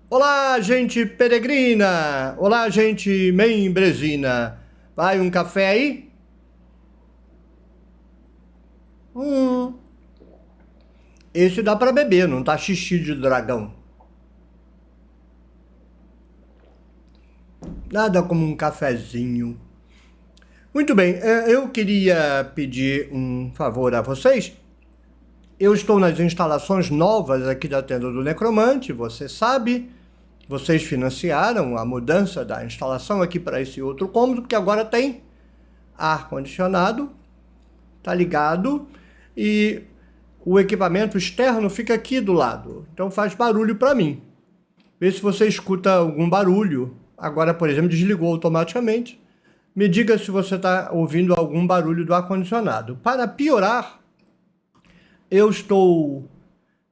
Olá, gente peregrina! Olá, gente membrezina! Vai um café aí? Hum, esse dá pra beber, não tá xixi de dragão. Nada como um cafezinho. Muito bem, eu queria pedir um favor a vocês. Eu estou nas instalações novas aqui da Tenda do Necromante, você sabe. Vocês financiaram a mudança da instalação aqui para esse outro cômodo, porque agora tem ar-condicionado, tá ligado, e o equipamento externo fica aqui do lado, então faz barulho para mim. Vê se você escuta algum barulho. Agora, por exemplo, desligou automaticamente. Me diga se você está ouvindo algum barulho do ar-condicionado. Para piorar, eu estou,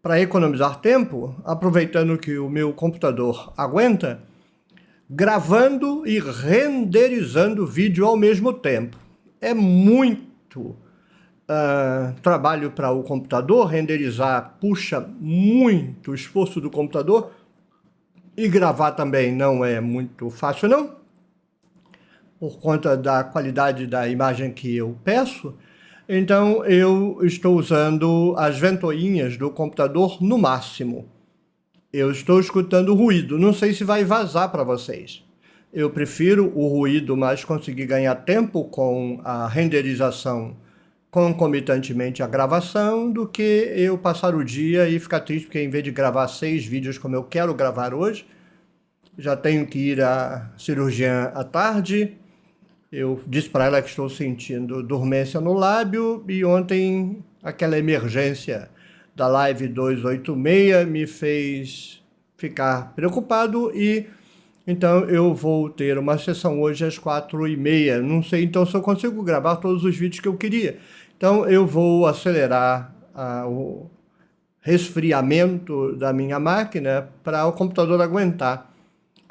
para economizar tempo, aproveitando que o meu computador aguenta, gravando e renderizando vídeo ao mesmo tempo. É muito trabalho para o computador, renderizar puxa muito esforço do computador e gravar também não é muito fácil não, por conta da qualidade da imagem que eu peço. Então eu estou usando as ventoinhas do computador no máximo. Eu estou escutando ruído, não sei se vai vazar para vocês. Eu prefiro o ruído, mas conseguir ganhar tempo com a renderização concomitantemente à gravação, do que eu passar o dia e ficar triste porque em vez de gravar 6 vídeos como eu quero gravar hoje, já tenho que ir à cirurgiã à tarde. Eu disse para ela que estou sentindo dormência no lábio e ontem aquela emergência da live 286 me fez ficar preocupado e então eu vou ter uma sessão hoje às 4h30. Não sei então se eu consigo gravar todos os vídeos que eu queria. Então eu vou acelerar o resfriamento da minha máquina para o computador aguentar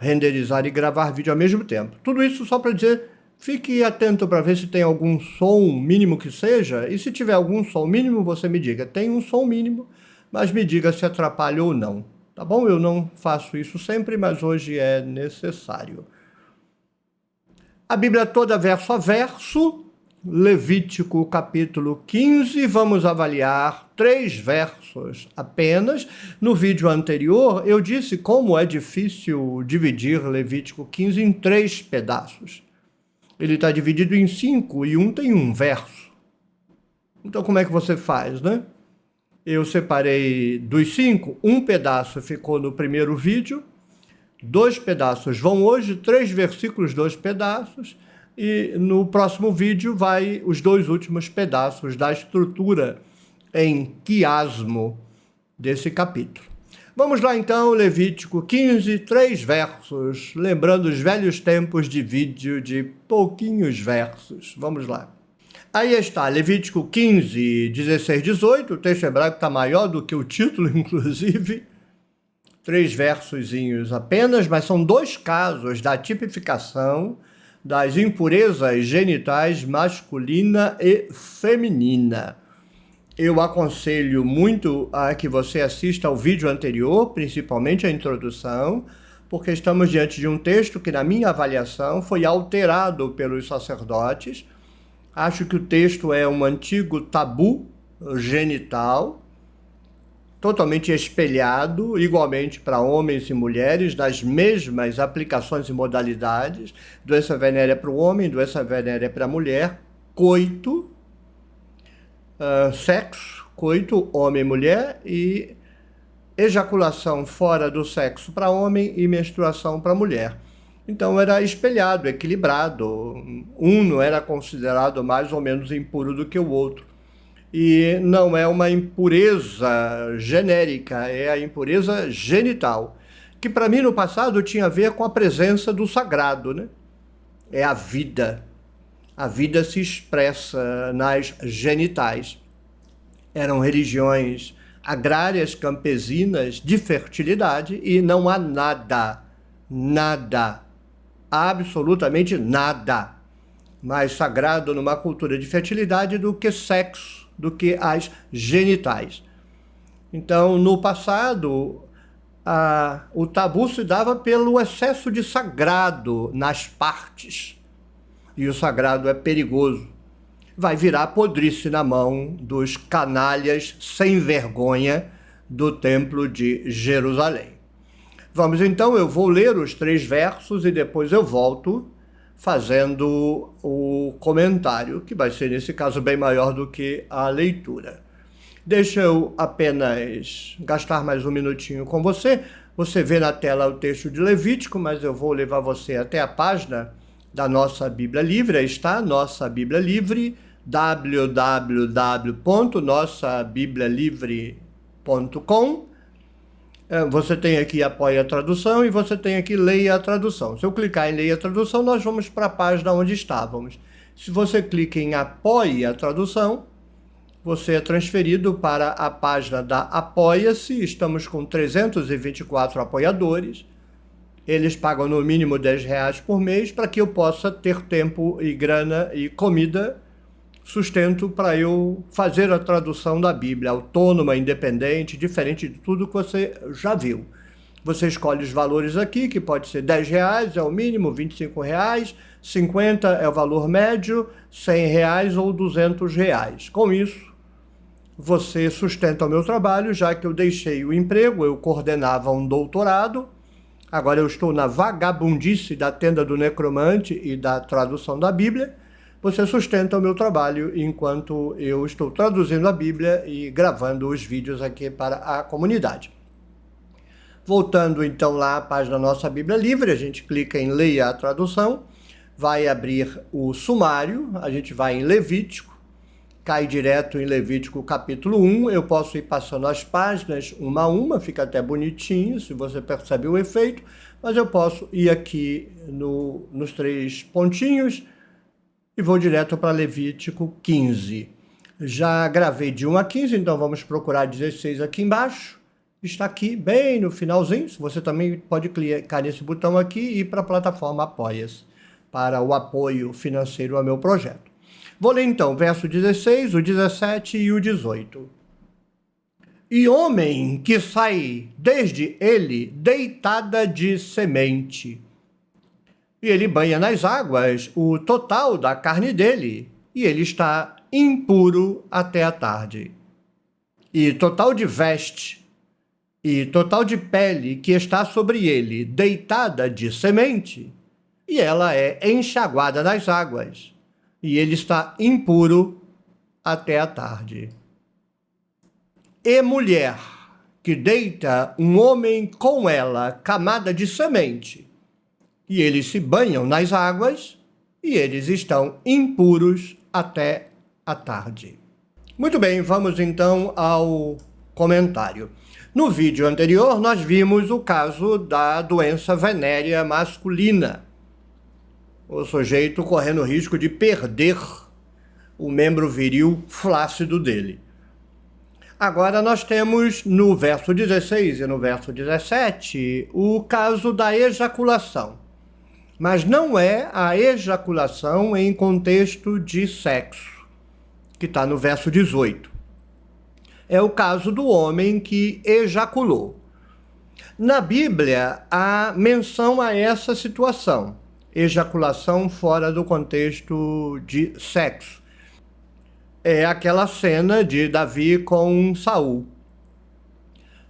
renderizar e gravar vídeo ao mesmo tempo. Tudo isso só para dizer, fique atento para ver se tem algum som mínimo que seja, e se tiver algum som mínimo, você me diga. Tem um som mínimo, mas me diga se atrapalha ou não. Tá bom? Eu não faço isso sempre, mas hoje é necessário. A Bíblia toda verso a verso, Levítico capítulo 15, vamos avaliar 3 versos apenas. No vídeo anterior eu disse como é difícil dividir Levítico 15 em 3 pedaços. Ele está dividido em 5 e um tem um verso. Então como é que você faz, né? Eu separei dos 5, um pedaço ficou no primeiro vídeo, 2 pedaços vão hoje, 3 versículos, 2 pedaços, e no próximo vídeo vai os 2 últimos pedaços da estrutura em quiasmo desse capítulo. Vamos lá então, Levítico 15, 3 versos, lembrando os velhos tempos de vídeo de pouquinhos versos. Vamos lá. Aí está, Levítico 15, 16, 18, o texto hebraico está maior do que o título, inclusive. 3 versozinhos apenas, mas são 2 casos da tipificação das impurezas genitais masculina e feminina. Eu aconselho muito a que você assista ao vídeo anterior, principalmente a introdução, porque estamos diante de um texto que, na minha avaliação, foi alterado pelos sacerdotes. Acho que o texto é um antigo tabu genital, totalmente espelhado, igualmente para homens e mulheres, das mesmas aplicações e modalidades, doença venérea para o homem, doença venérea para a mulher, coito, sexo, coito, homem e mulher, e ejaculação fora do sexo para homem e menstruação para mulher. Então era espelhado, equilibrado, um não era considerado mais ou menos impuro do que o outro. E não é uma impureza genérica, é a impureza genital, que para mim no passado tinha a ver com a presença do sagrado, né? É a vida. A vida se expressa nas genitais. Eram religiões agrárias, campesinas, de fertilidade, e não há nada, absolutamente nada mais sagrado numa cultura de fertilidade do que sexo, do que as genitais. Então, no passado, o tabu se dava pelo excesso de sagrado nas partes. E o sagrado é perigoso. Vai virar podrice na mão dos canalhas sem vergonha do Templo de Jerusalém. Vamos então, eu vou ler os 3 versos e depois eu volto fazendo o comentário, que vai ser, nesse caso, bem maior do que a leitura. Deixa eu apenas gastar mais um minutinho com você. Você vê na tela o texto de Levítico, mas eu vou levar você até a página da nossa Bíblia Livre. Aí está, nossa Bíblia Livre, www.nossabiblialivre.com. Você tem aqui Apoie a Tradução e você tem aqui Leia a Tradução. Se eu clicar em Leia a Tradução, nós vamos para a página onde estávamos. Se você clica em Apoie a Tradução, você é transferido para a página da Apoia-se. Estamos com 324 apoiadores. Eles pagam no mínimo R$10 por mês para que eu possa ter tempo e grana e comida, sustento para eu fazer a tradução da Bíblia, autônoma, independente, diferente de tudo que você já viu. Você escolhe os valores aqui, que pode ser R$10 é o mínimo, R$25, 50 é o valor médio, R$100 ou R$200. Com isso, você sustenta o meu trabalho, já que eu deixei o emprego, eu coordenava um doutorado, agora eu estou na vagabundice da tenda do necromante e da tradução da Bíblia. Você sustenta o meu trabalho enquanto eu estou traduzindo a Bíblia e gravando os vídeos aqui para a comunidade. Voltando então lá à página da nossa Bíblia Livre, a gente clica em Leia a Tradução, vai abrir o sumário, a gente vai em Levítico, cai direto em Levítico capítulo 1, eu posso ir passando as páginas uma a uma, fica até bonitinho, se você percebe o efeito, mas eu posso ir aqui nos 3 pontinhos e vou direto para Levítico 15. Já gravei de 1 a 15, então vamos procurar 16 aqui embaixo. Está aqui bem no finalzinho, você também pode clicar nesse botão aqui e ir para a plataforma Apoia-se, para o apoio financeiro ao meu projeto. Vou ler então o verso 16, o 17 e o 18. E homem que sai desde ele deitada de semente, e ele banha nas águas o total da carne dele, e ele está impuro até a tarde. E total de veste, e total de pele que está sobre ele, deitada de semente, e ela é enxaguada nas águas, e ele está impuro até a tarde. E mulher que deita um homem com ela, camada de semente, e eles se banham nas águas, e eles estão impuros até a tarde. Muito bem, vamos então ao comentário. No vídeo anterior, nós vimos o caso da doença venérea masculina. O sujeito correndo risco de perder o membro viril flácido dele. Agora nós temos no verso 16 e no verso 17 o caso da ejaculação. Mas não é a ejaculação em contexto de sexo, que está no verso 18. É o caso do homem que ejaculou. Na Bíblia, há menção a essa situação, ejaculação fora do contexto de sexo. É aquela cena de Davi com Saul.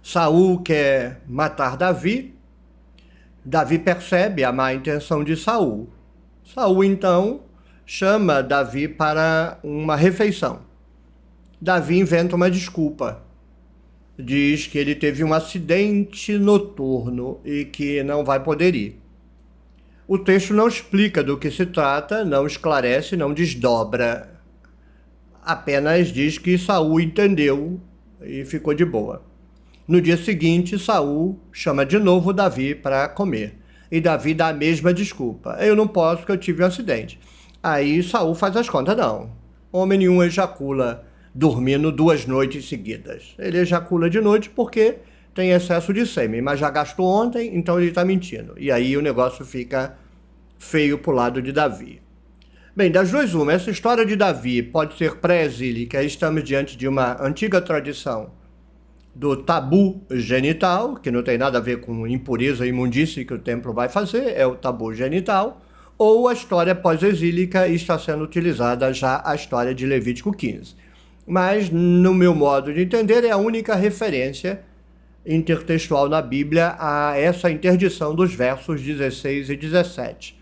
Saul quer matar Davi. Davi percebe a má intenção de Saul. Saul, então, chama Davi para uma refeição. Davi inventa uma desculpa. Diz que ele teve um acidente noturno e que não vai poder ir. O texto não explica do que se trata, não esclarece, não desdobra. Apenas diz que Saul entendeu e ficou de boa. No dia seguinte, Saul chama de novo Davi para comer. E Davi dá a mesma desculpa. Eu não posso porque eu tive um acidente. Aí Saul faz as contas. Não. Homem nenhum ejacula dormindo 2 noites seguidas. Ele ejacula de noite porque tem excesso de sêmen, mas já gastou ontem, então ele está mentindo. E aí o negócio fica feio para o lado de Davi. Bem, das duas uma, essa história de Davi pode ser pré-exílica, estamos diante de uma antiga tradição, do tabu genital, que não tem nada a ver com impureza e imundície que o templo vai fazer, é o tabu genital, ou a história pós-exílica e está sendo utilizada já a história de Levítico 15. Mas, no meu modo de entender, é a única referência intertextual na Bíblia a essa interdição dos versos 16 e 17.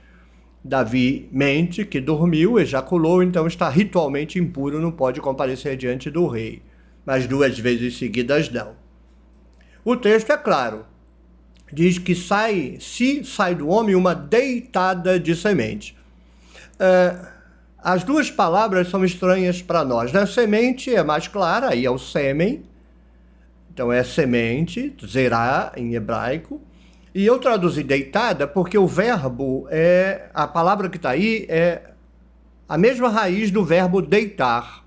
Davi mente que dormiu, ejaculou, então está ritualmente impuro, não pode comparecer diante do rei. Mas 2 vezes seguidas não. O texto é claro. Diz que sai do homem uma deitada de semente. As duas palavras são estranhas para nós, né? Semente é mais clara, aí é o sêmen. Então é semente, zerá em hebraico. E eu traduzi deitada porque o verbo a palavra que está aí é a mesma raiz do verbo deitar.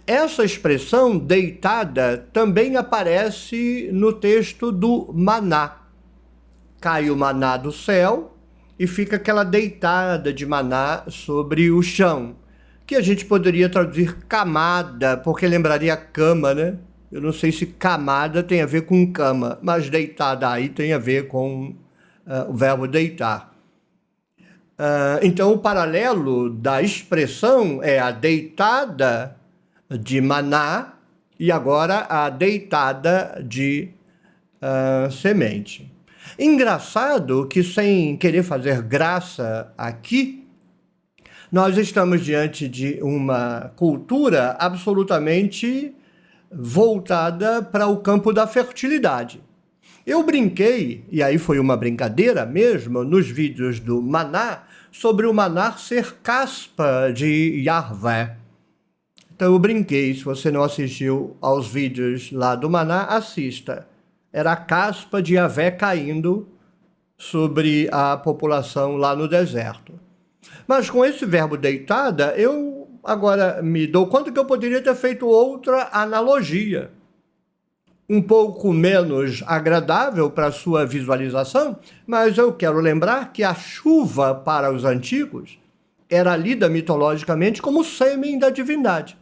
Essa expressão deitada também aparece no texto do maná. Cai o maná do céu e fica aquela deitada de maná sobre o chão, que a gente poderia traduzir camada, porque lembraria cama, né? Eu não sei se camada tem a ver com cama, mas deitada aí tem a ver com o verbo deitar. Então, o paralelo da expressão é a deitada de maná e agora a deitada de semente. Engraçado que, sem querer fazer graça aqui, nós estamos diante de uma cultura absolutamente voltada para o campo da fertilidade. Eu brinquei, e aí foi uma brincadeira mesmo, nos vídeos do maná, sobre o maná ser caspa de Yahvé. Então eu brinquei, se você não assistiu aos vídeos lá do maná, assista. Era a caspa de Yahvé caindo sobre a população lá no deserto. Mas com esse verbo deitada, eu agora me dou conta que eu poderia ter feito outra analogia, um pouco menos agradável para a sua visualização, mas eu quero lembrar que a chuva para os antigos era lida mitologicamente como sêmen da divindade.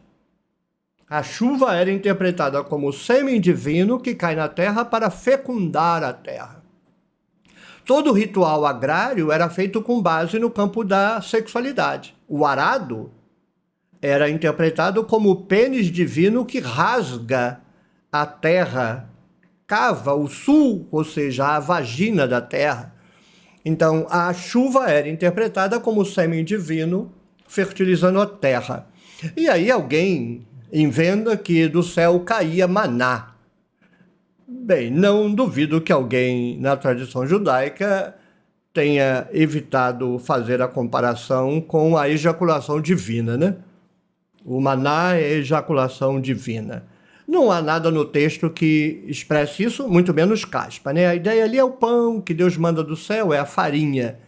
A chuva era interpretada como sêmen divino que cai na terra para fecundar a terra. Todo ritual agrário era feito com base no campo da sexualidade. O arado era interpretado como o pênis divino que rasga a terra, cava o sul, ou seja, a vagina da terra. Então, a chuva era interpretada como o sêmen divino fertilizando a terra. E aí alguém inventa que do céu caía maná. Bem, não duvido que alguém na tradição judaica tenha evitado fazer a comparação com a ejaculação divina, né? O maná é ejaculação divina. Não há nada no texto que expresse isso, muito menos caspa, né? A ideia ali é o pão que Deus manda do céu, é a farinha.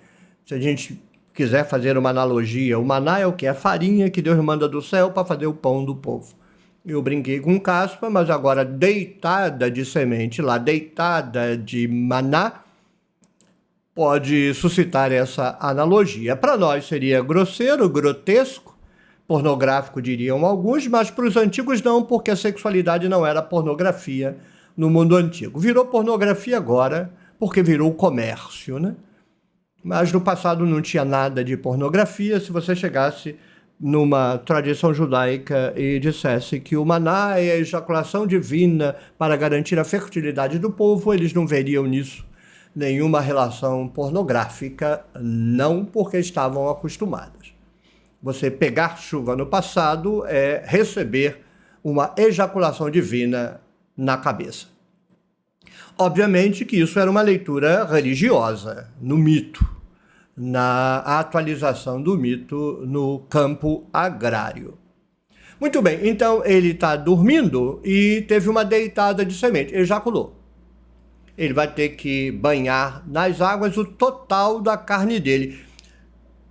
Se a gente quiser fazer uma analogia, o maná é o que? É a farinha que Deus manda do céu para fazer o pão do povo. Eu brinquei com caspa, mas agora deitada de semente lá, deitada de maná, pode suscitar essa analogia. Para nós seria grosseiro, grotesco, pornográfico diriam alguns, mas para os antigos não, porque a sexualidade não era pornografia no mundo antigo. Virou pornografia agora, porque virou comércio, né? Mas no passado não tinha nada de pornografia. Se você chegasse numa tradição judaica e dissesse que o maná é a ejaculação divina para garantir a fertilidade do povo, eles não veriam nisso nenhuma relação pornográfica, não, porque estavam acostumados. Você pegar chuva no passado é receber uma ejaculação divina na cabeça. Obviamente que isso era uma leitura religiosa, no mito, na atualização do mito no campo agrário. Muito bem, então ele está dormindo e teve uma deitada de semente, ejaculou. Ele vai ter que banhar nas águas o total da carne dele.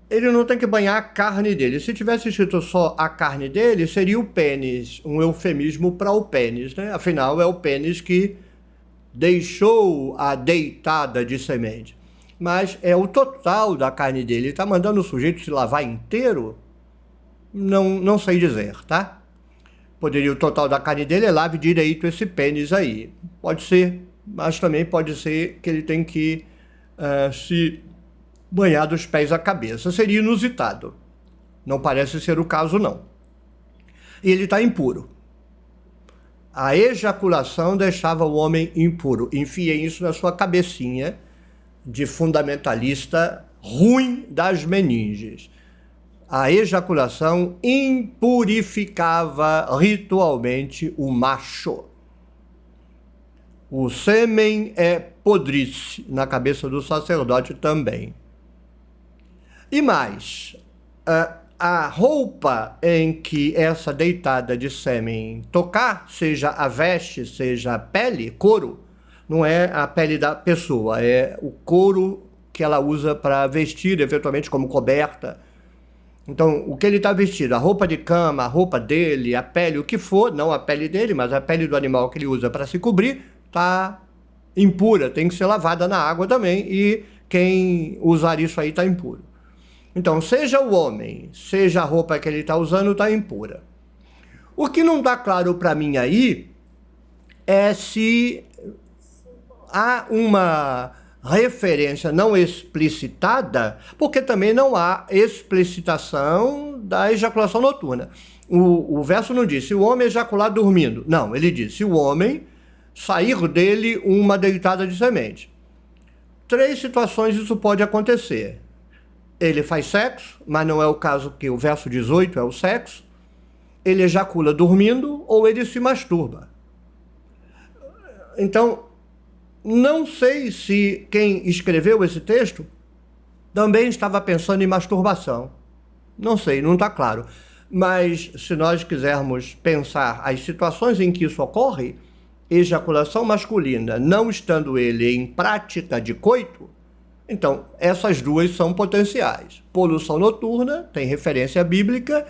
Ele não tem que banhar a carne dele. Se tivesse escrito só a carne dele, seria o pênis, um eufemismo para o pênis, né? Afinal, é o pênis que deixou a deitada de semente. Mas é o total da carne dele. Ele está mandando o sujeito se lavar inteiro? Não sei dizer, tá? Poderia o total da carne dele lave direito esse pênis aí. Pode ser, mas também pode ser que ele tem que se banhar dos pés à cabeça. Seria inusitado. Não parece ser o caso, não. E ele está impuro. A ejaculação deixava o homem impuro. Enfiem isso na sua cabecinha de fundamentalista ruim das meninges. A ejaculação impurificava ritualmente o macho. O sêmen é podrice na cabeça do sacerdote também. E mais, a roupa em que essa deitada de sêmen tocar, seja a veste, seja a pele, couro, não é a pele da pessoa, é o couro que ela usa para vestir, eventualmente como coberta. Então, o que ele está vestido, a roupa de cama, a roupa dele, a pele, o que for, não a pele dele, mas a pele do animal que ele usa para se cobrir, está impura, tem que ser lavada na água também, e quem usar isso aí está impuro. Então, seja o homem, seja a roupa que ele está usando, está impura. O que não está claro para mim aí é se há uma referência não explicitada, porque também não há explicitação da ejaculação noturna. O verso não diz se o homem ejacular dormindo. Não, ele diz se o homem sair dele uma deitada de semente. 3 situações isso pode acontecer. Ele faz sexo, mas não é o caso que o verso 18 é o sexo. Ele ejacula dormindo ou ele se masturba. Então, não sei se quem escreveu esse texto também estava pensando em masturbação. Não sei, não está claro. Mas se nós quisermos pensar as situações em que isso ocorre, ejaculação masculina, não estando ele em prática de coito, então essas duas são potenciais. Poluição noturna tem referência bíblica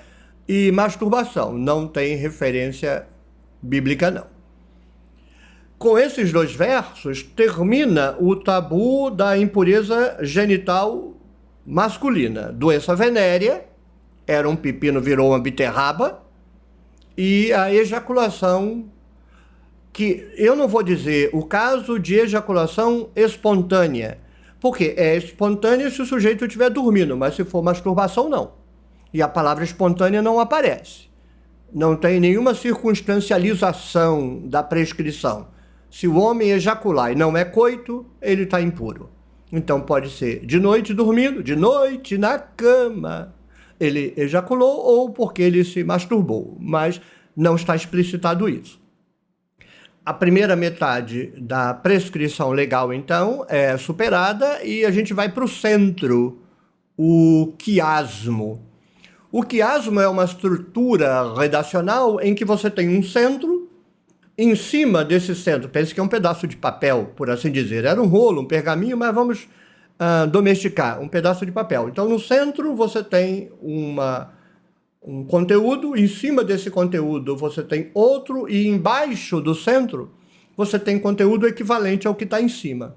e masturbação não tem referência bíblica, não. Com esses 2 versos, termina o tabu da impureza genital masculina. Doença venérea, era um pepino, virou uma beterraba, e a ejaculação, que eu não vou dizer o caso de ejaculação espontânea, porque é espontânea se o sujeito estiver dormindo, mas se for masturbação, não. E a palavra espontânea não aparece. Não tem nenhuma circunstancialização da prescrição. Se o homem ejacular e não é coito, ele está impuro. Então pode ser de noite dormindo, de noite na cama. Ele ejaculou ou porque ele se masturbou, mas não está explicitado isso. A primeira metade da prescrição legal, então, é superada e a gente vai para o centro, o quiasmo. O quiasmo é uma estrutura redacional em que você tem um centro. Em cima desse centro, pense que é um pedaço de papel, por assim dizer. Era um rolo, um pergaminho, mas vamos domesticar, um pedaço de papel. Então, no centro, você tem um conteúdo, em cima desse conteúdo você tem outro, e embaixo do centro você tem conteúdo equivalente ao que está em cima.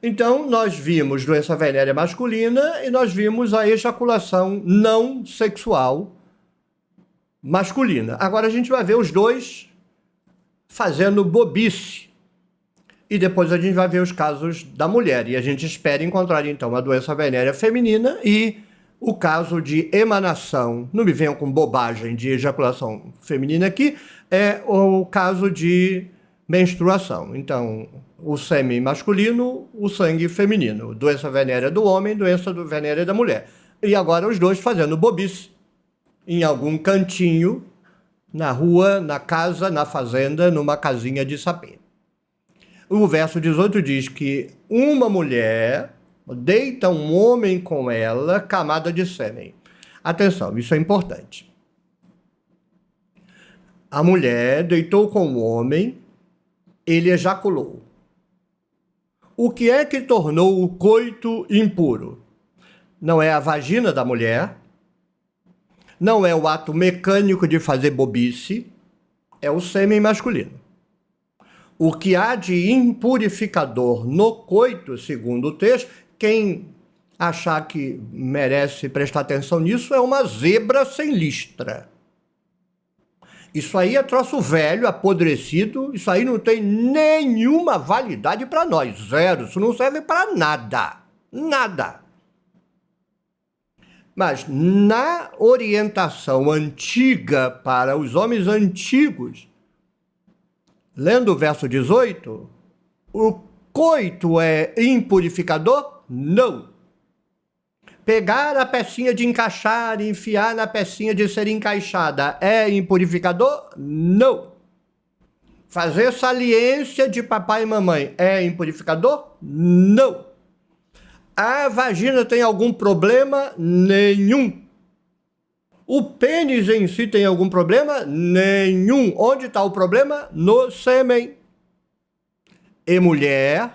Então, nós vimos doença venérea masculina e nós vimos a ejaculação não sexual masculina. Agora a gente vai ver os dois fazendo bobice. E depois a gente vai ver os casos da mulher. E a gente espera encontrar, então, a doença venérea feminina e o caso de emanação. Não me venham com bobagem de ejaculação feminina aqui. É o caso de menstruação. Então, o sêmen masculino, o sangue feminino. Doença venérea do homem, doença venérea da mulher. E agora os dois fazendo bobice em algum cantinho, na rua, na casa, na fazenda, numa casinha de sapê. O verso 18 diz que uma mulher deita um homem com ela, camada de sêmen. Atenção, isso é importante. A mulher deitou com o homem, ele ejaculou. O que é que tornou o coito impuro? Não é a vagina da mulher, não é o ato mecânico de fazer bobice, é o sêmen masculino. O que há de impurificador no coito, segundo o texto, quem achar que merece prestar atenção nisso é uma zebra sem listra. Isso aí é troço velho, apodrecido, isso aí não tem nenhuma validade para nós, zero, isso não serve para nada, nada. Mas na orientação antiga para os homens antigos, lendo o verso 18, o coito é impurificador? Não. Pegar a pecinha de encaixar e enfiar na pecinha de ser encaixada é impurificador? Não. Fazer saliência de papai e mamãe é impurificador? Não. A vagina tem algum problema? Nenhum. O pênis em si tem algum problema? Nenhum. Onde está o problema? No sêmen. E mulher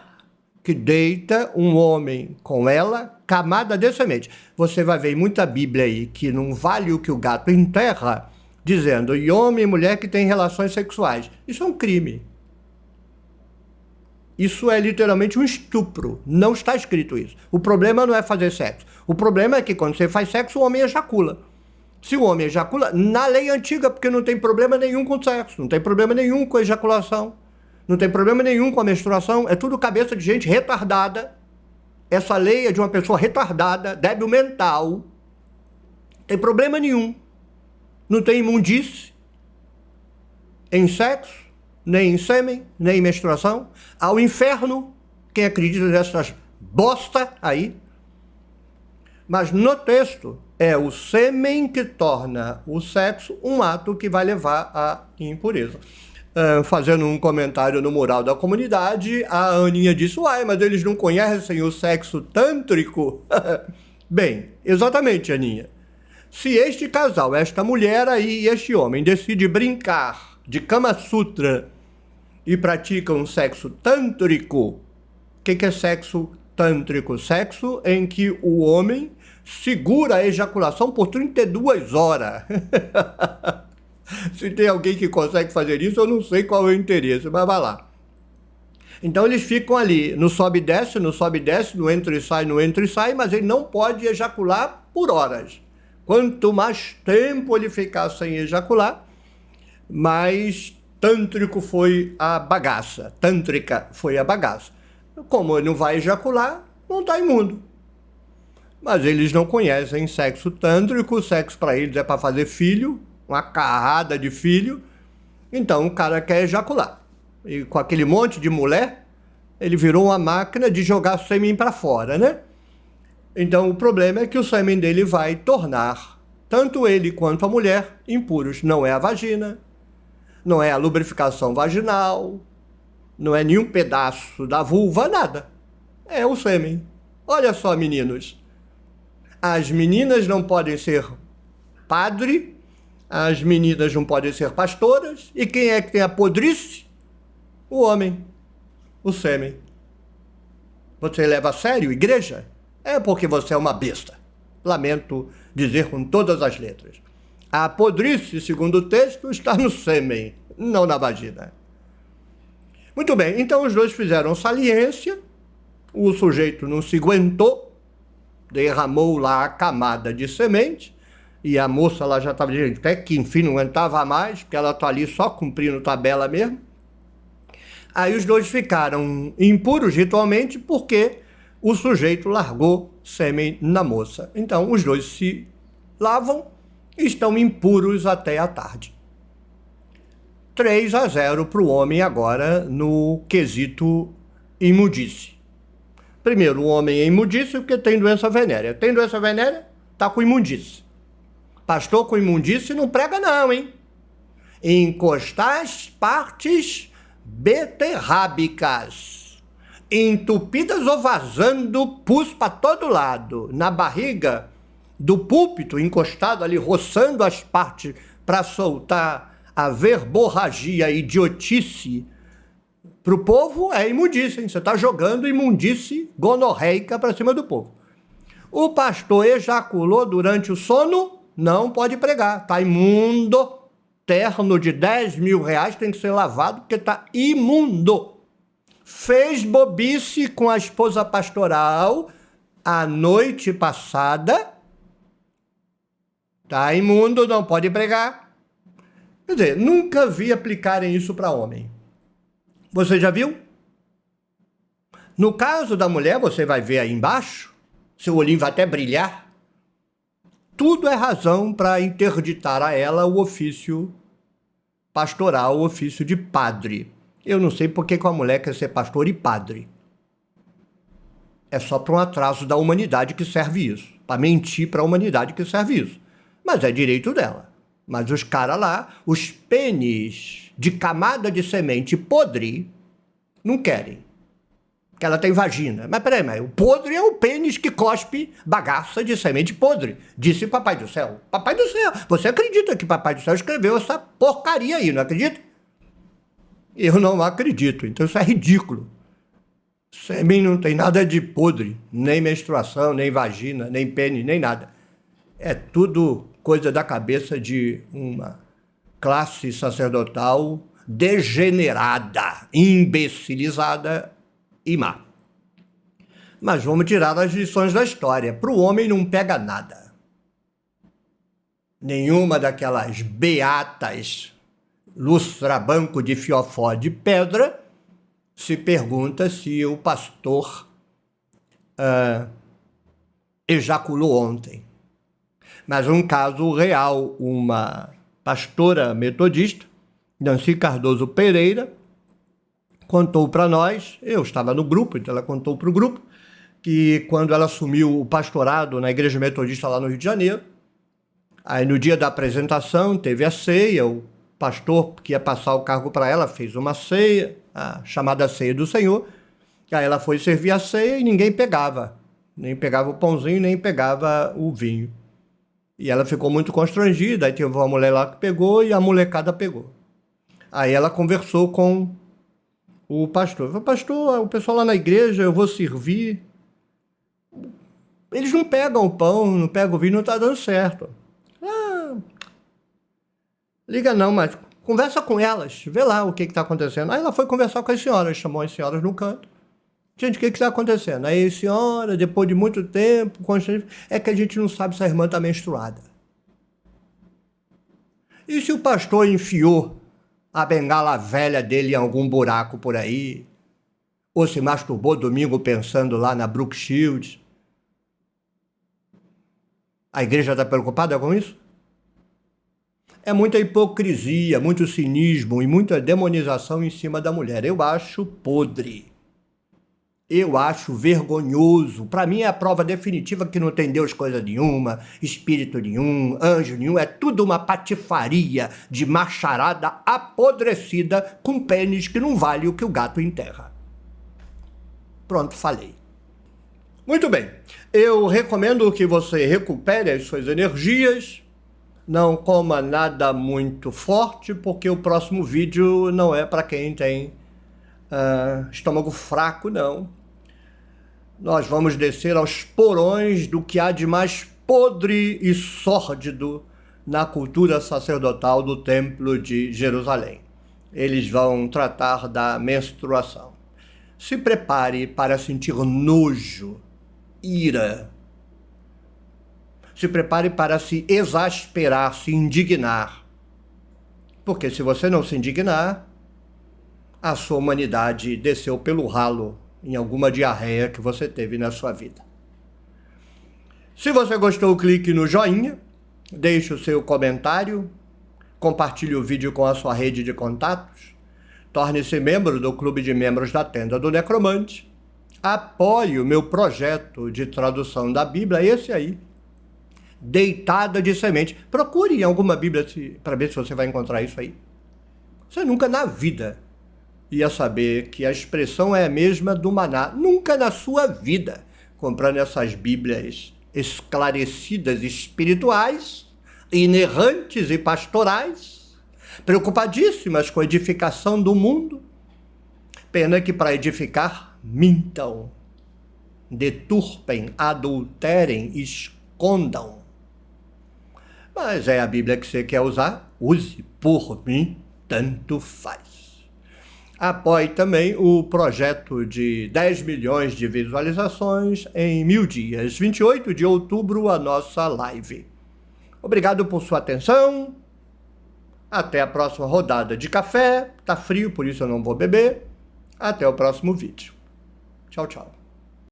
que deita um homem com ela, camada de semente. Você vai ver muita Bíblia aí que não vale o que o gato enterra, dizendo e homem e mulher que têm relações sexuais. Isso é um crime. Isso é literalmente um estupro. Não está escrito isso. O problema não é fazer sexo. O problema é que quando você faz sexo, o homem ejacula. Se o homem ejacula, na lei antiga, porque não tem problema nenhum com sexo, não tem problema nenhum com ejaculação, não tem problema nenhum com a menstruação, é tudo cabeça de gente retardada. Essa lei é de uma pessoa retardada, débil mental. Não tem problema nenhum. Não tem imundície em sexo, nem em sêmen, nem em menstruação. Ao inferno, quem acredita nessas bosta aí. Mas no texto, é o sêmen que torna o sexo um ato que vai levar à impureza. Fazendo um comentário no mural da comunidade, a Aninha disse, uai, mas eles não conhecem o sexo tântrico? Bem, exatamente, Aninha. Se este casal, esta mulher aí e este homem decide brincar de Kama Sutra e pratica um sexo tântrico, o que é sexo tântrico? Sexo em que o homem segura a ejaculação por 32 horas. Se tem alguém que consegue fazer isso, eu não sei qual é o interesse, mas vai lá. Então eles ficam ali, no sobe e desce, no entra e sai, no entra e sai, mas ele não pode ejacular por horas. Quanto mais tempo ele ficar sem ejacular, mais tântrico foi a bagaça. Tântrica foi a bagaça. Como ele não vai ejacular, não está imundo. Mas eles não conhecem sexo tântrico, o sexo para eles é para fazer filho, uma carrada de filho. Então o cara quer ejacular. E com aquele monte de mulher, ele virou uma máquina de jogar sêmen para fora, né? Então o problema é que o sêmen dele vai tornar tanto ele quanto a mulher impuros. Não é a vagina, não é a lubrificação vaginal, não é nenhum pedaço da vulva, nada. É o sêmen. Olha só, meninos. As meninas não podem ser padre, as meninas não podem ser pastoras, e quem é que tem a podrice? O homem, o sêmen. Você leva a sério igreja? É porque você é uma besta. Lamento dizer com todas as letras. A podrice, segundo o texto, está no sêmen, não na vagina. Muito bem, então os dois fizeram saliência, o sujeito não se aguentou, derramou lá a camada de semente, e a moça lá já estava dizendo até que enfim não aguentava mais, porque ela está ali só cumprindo tabela mesmo. Aí os dois ficaram impuros ritualmente porque o sujeito largou sêmen na moça. Então os dois se lavam e estão impuros até a tarde. 3-0 para o homem agora no quesito imundice. Primeiro, o homem é imundície porque tem doença venérea. Tem doença venérea? Está com imundície. Pastor com imundície não prega não, hein? Encostar as partes beterrábicas, entupidas ou vazando pus para todo lado, na barriga do púlpito, encostado ali, roçando as partes para soltar a verborragia, idiotice, para o povo é imundície, hein? Você está jogando imundície gonorreica para cima do povo. O pastor ejaculou durante o sono, não pode pregar, está imundo. Terno de 10 mil reais tem que ser lavado porque está imundo. Fez bobice com a esposa pastoral a noite passada, está imundo, não pode pregar. Quer dizer, nunca vi aplicarem isso para homem. Você já viu? No caso da mulher, você vai ver aí embaixo, seu olhinho vai até brilhar. Tudo é razão para interditar a ela o ofício pastoral, o ofício de padre. Eu não sei por que a mulher quer ser pastor e padre. É só para um atraso da humanidade que serve isso. Para mentir para a humanidade que serve isso. Mas é direito dela. Mas os caras lá, os pênis de camada de semente podre, não querem. Porque ela tem vagina. Mas peraí, mas o podre é o pênis que cospe bagaça de semente podre. Disse Papai do Céu. Papai do Céu. Você acredita que Papai do Céu escreveu essa porcaria aí, não acredita? Eu não acredito. Então isso é ridículo. Sêmen não tem nada de podre. Nem menstruação, nem vagina, nem pênis, nem nada. É tudo coisa da cabeça de uma classe sacerdotal degenerada, imbecilizada e má. Mas vamos tirar as lições da história. Para o homem não pega nada. Nenhuma daquelas beatas lustrabanco de fiofó de pedra se pergunta se o pastor ejaculou ontem. Mas um caso real, uma pastora metodista, Nancy Cardoso Pereira, contou para nós, eu estava no grupo, então ela contou para o grupo, que quando ela assumiu o pastorado na Igreja Metodista lá no Rio de Janeiro, aí no dia da apresentação teve a ceia, o pastor que ia passar o cargo para ela fez uma ceia, a chamada ceia do Senhor, aí ela foi servir a ceia e ninguém pegava, nem pegava o pãozinho, nem pegava o vinho. E ela ficou muito constrangida, aí teve uma mulher lá que pegou e a molecada pegou. Aí ela conversou com o pastor. Falou, pastor, o pessoal lá na igreja, eu vou servir. Eles não pegam o pão, não pegam o vinho, não está dando certo. Liga não, mas conversa com elas, vê lá o que está acontecendo. Aí ela foi conversar com as senhoras, chamou as senhoras no canto. Gente, o que está acontecendo? Aí, senhora, depois de muito tempo, é que a gente não sabe se a irmã está menstruada. E se o pastor enfiou a bengala velha dele em algum buraco por aí? Ou se masturbou domingo pensando lá na Brooke Shields? A igreja está preocupada com isso? É muita hipocrisia, muito cinismo e muita demonização em cima da mulher. Eu acho podre. Eu acho vergonhoso. Para mim é a prova definitiva que não tem Deus coisa nenhuma, espírito nenhum, anjo nenhum. É tudo uma patifaria de macharada apodrecida com pênis que não vale o que o gato enterra. Pronto, falei. Muito bem. Eu recomendo que você recupere as suas energias. Não coma nada muito forte, porque o próximo vídeo não é para quem tem estômago fraco, não. Nós vamos descer aos porões do que há de mais podre e sórdido na cultura sacerdotal do Templo de Jerusalém. Eles vão tratar da menstruação. Se prepare para sentir nojo, ira. Se prepare para se exasperar, se indignar. Porque se você não se indignar, a sua humanidade desceu pelo ralo em alguma diarreia que você teve na sua vida. Se você gostou, clique no joinha, deixe o seu comentário, compartilhe o vídeo com a sua rede de contatos, torne-se membro do clube de membros da Tenda do Necromante, apoie o meu projeto de tradução da Bíblia, esse aí, Deitada de Semente. Procure em alguma Bíblia para ver se você vai encontrar isso aí. Você nunca na vida ia saber que a expressão é a mesma do maná. Nunca na sua vida, comprando essas Bíblias esclarecidas espirituais, inerrantes e pastorais, preocupadíssimas com a edificação do mundo. Pena que para edificar, mintam, deturpem, adulterem, escondam. Mas é a Bíblia que você quer usar? Use, por mim, tanto faz. Apoie também o projeto de 10 milhões de visualizações em 1000 dias. 28 de outubro, a nossa live. Obrigado por sua atenção. Até a próxima rodada de café. Tá frio, por isso eu não vou beber. Até o próximo vídeo. Tchau, tchau.